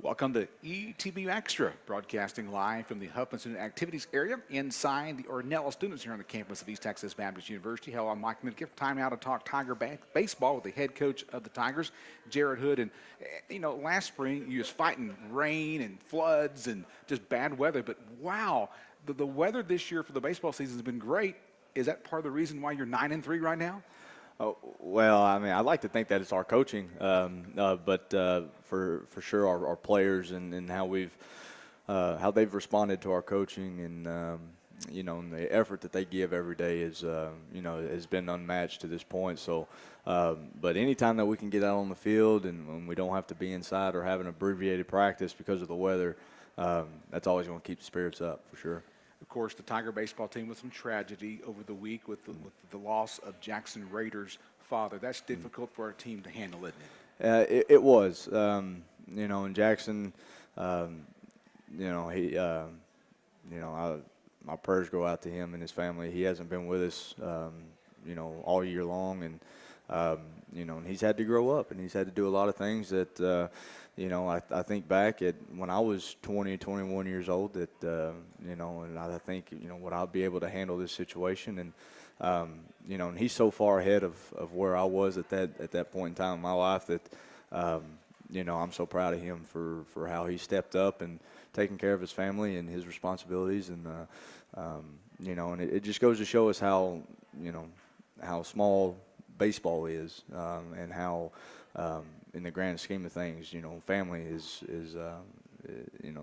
Welcome to ETBU Extra, broadcasting live from the Huffman Student Activities area inside the Ornella students here on the campus of East Texas Baptist University. Hello, I'm Mike Midgift. Time now to talk Tiger baseball with the head coach of the Tigers, Jared Hood. And, you know, last spring you was fighting rain and floods and just bad weather. But, wow, the weather this year for the baseball season has been great. Is that part of the reason why you're 9-3 right now? Oh, well, I mean, I'd like to think that it's our coaching, but for sure our players and how they've responded to our coaching and and the effort that they give every day is has been unmatched to this point. So, but anytime that we can get out on the field and when we don't have to be inside or have an abbreviated practice because of the weather, that's always going to keep the spirits up for sure. Of course, the Tiger baseball team with some tragedy over the week with the loss of Jackson Rader's father. That's difficult for our team to handle, isn't it? It was, and Jackson, my prayers go out to him and his family. He hasn't been with us, all year long, and and he's had to grow up and he's had to do a lot of things that. I think back at when I was 20, 21 years old that, and I think, would I be able to handle this situation? And, and he's so far ahead of where I was at that point in time in my life that, I'm so proud of him for how he stepped up and taking care of his family and his responsibilities. And, and it just goes to show us how small baseball is and how, in the grand scheme of things, family is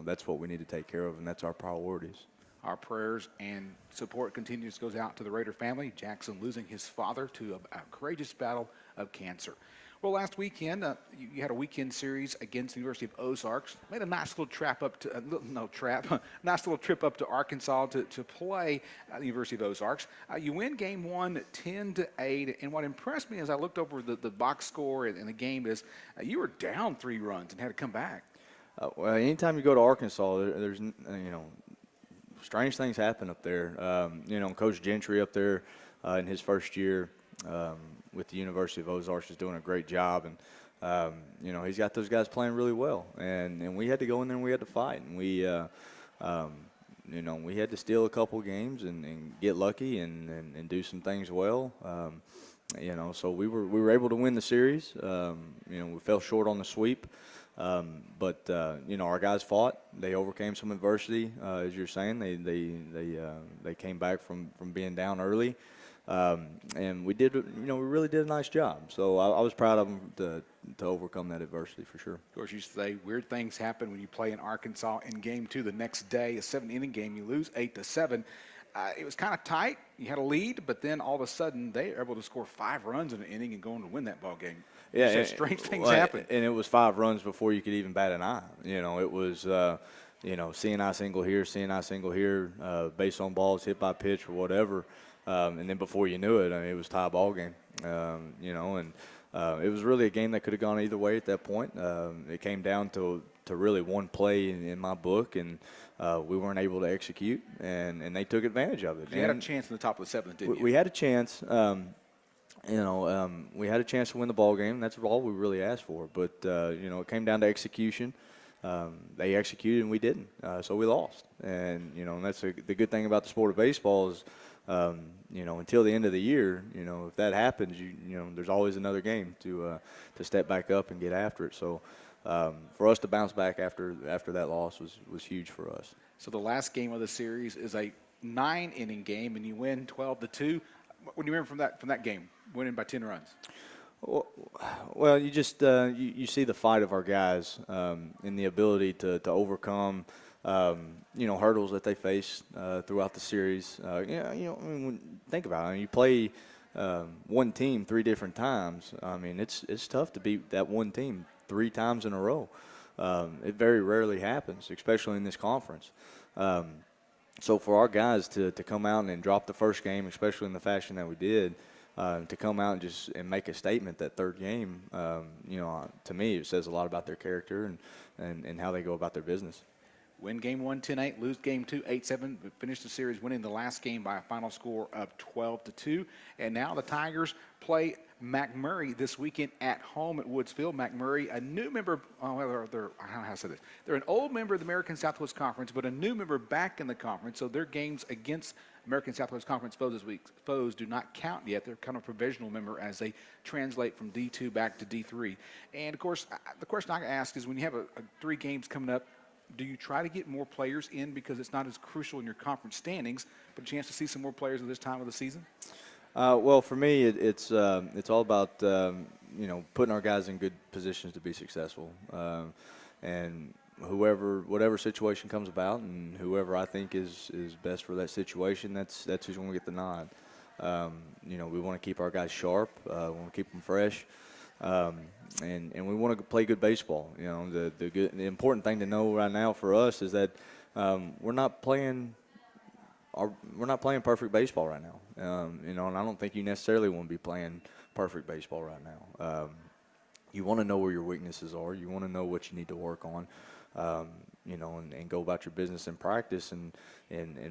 that's what we need to take care of, and that's our priorities. Our prayers and support continues goes out to the Raider family. Jackson losing his father to a courageous battle of cancer. Well, last weekend, you had a weekend series against the University of Ozarks. Made a nice little nice little trip up to Arkansas to play at the University of Ozarks. You win game one 10-8, and what impressed me as I looked over the box score in the game is you were down 3 runs and had to come back. Well, anytime you go to Arkansas, there's strange things happen up there. Coach Gentry up there in his first year. With the University of Ozarks is doing a great job, and he's got those guys playing really well, and we had to go in there and we had to fight, and we we had to steal a couple games and get lucky and do some things well, so we were able to win the series. We fell short on the sweep, but our guys fought. They overcame some adversity, as you're saying. They came back from being down early. And we really did a nice job. So I was proud of them to overcome that adversity for sure. Of course, you say weird things happen when you play in Arkansas in game 2 the next day, a 7-inning game. You lose 8-7. It was kind of tight. You had a lead, but then all of a sudden they were able to score 5 runs in an inning and go on to win that ball game. Yeah, strange things happen. And it was 5 runs before you could even bat an eye. It was CNI single here, base on balls, hit by pitch or whatever. And then before you knew it, it was tie ball game, and it was really a game that could have gone either way at that point. It came down to really one play in my book, and we weren't able to execute, and they took advantage of it. You had a chance in the top of the 7th, didn't you? We had a chance. We had a chance to win the ball game. That's all we really asked for. But it came down to execution. They executed and we didn't, so we lost. And and that's the good thing about the sport of baseball is. Until the end of the year, if that happens, there's always another game to step back up and get after it. So for us to bounce back after that loss was huge for us. So the last game of the series is a 9-inning game, and you win 12-2. What do you remember from that game, winning by 10 runs? Well, you just you see the fight of our guys and the ability to overcome. Hurdles that they face throughout the series. Think about it. You play one team 3 different times. It's tough to beat that one team 3 times in a row. It very rarely happens, especially in this conference. So for our guys to come out and drop the first game, especially in the fashion that we did, to come out and make a statement that third game, to me it says a lot about their character and how they go about their business. Win game 1, 10-8, lose game 2, 8-7, but finish the series winning the last game by a final score of 12-2. And now the Tigers play McMurray this weekend at home at Woods Field. McMurray, a new member, I don't know how to say this. They're an old member of the American Southwest Conference, but a new member back in the conference. So their games against American Southwest Conference foes do not count yet. They're kind of a provisional member as they translate from D2 back to D3. And, of course, the question I ask is when you have 3 games coming up, do you try to get more players in because it's not as crucial in your conference standings, but a chance to see some more players at this time of the season? Well, for me, it's all about putting our guys in good positions to be successful, and whatever situation comes about, and whoever I think is best for that situation, that's who's going to get the nod. We want to keep our guys sharp, we want to keep them fresh, and we want to play good baseball. The important thing to know right now for us is that we're not playing perfect baseball right now. And I don't think you necessarily want to be playing perfect baseball right now. You want to know where your weaknesses are. You want to know what you need to work on, and go about your business in practice and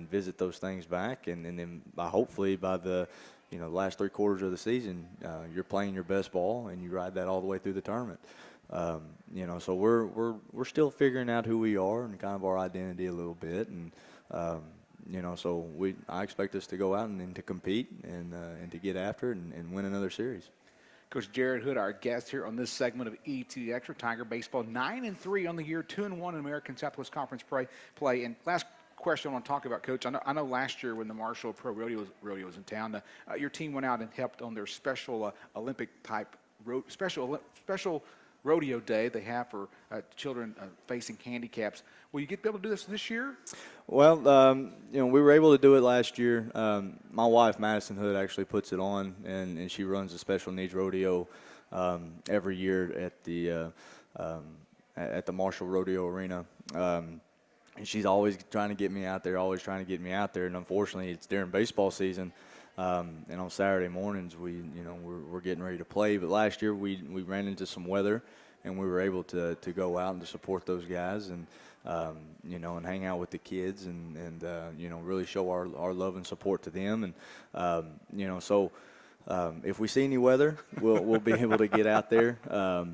visit those things back. And then hopefully by the last 3 quarters of the season, you're playing your best ball and you ride that all the way through the tournament. So we're still figuring out who we are and kind of our identity a little bit. And, so I expect us to go out and to compete and to get after it and win another series. Coach Jared Hood, our guest here on this segment of ETBU Extra. Tiger baseball 9-3 on the year, 2-1 in American Southwest Conference play. And last question I want to talk about, Coach. I know last year when the Marshall Pro Rodeo was in town, your team went out and helped on their special Olympic type special rodeo day they have for children facing handicaps. Will you be able to do this year? Well, we were able to do it last year. My wife, Madison Hood, actually puts it on, and she runs a special needs rodeo every year at the Marshall Rodeo Arena. And she's always trying to get me out there, And unfortunately, it's during baseball season. And on Saturday mornings, we're getting ready to play. But last year, we ran into some weather, and we were able to go out and to support those guys and hang out with the kids and really show our love and support to them. And so if we see any weather, we'll be able to get out there. I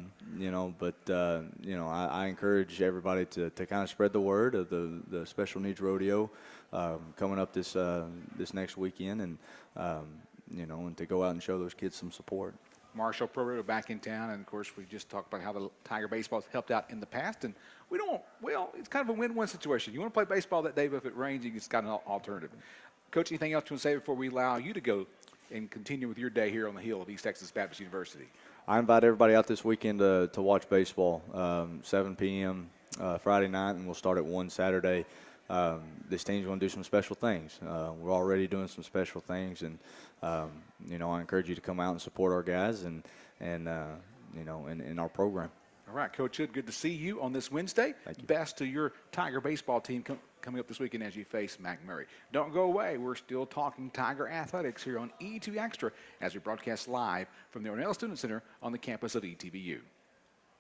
encourage everybody to kind of spread the word of the special needs rodeo coming up this next weekend, and to go out and show those kids some support. Marshall Pro Rodeo back in town, and of course we just talked about how the Tiger baseball has helped out in the past, and it's kind of a win-win situation. You want to play baseball that day, but if it rains, you just got an alternative. Coach, anything else you want to say before we allow you to go and continue with your day here on the hill of East Texas Baptist University? I invite everybody out this weekend to watch baseball, 7 p.m. Friday night, and we'll start at 1 Saturday. This team's going to do some special things. We're already doing some special things, and I encourage you to come out and support our guys and in our program. All right, Coach Hood, good to see you on this Wednesday. Thank you. Best to your Tiger baseball team coming up this weekend as you face McMurray. Don't go away. We're still talking Tiger athletics here on E2 Extra as we broadcast live from the Ornella Student Center on the campus of ETBU.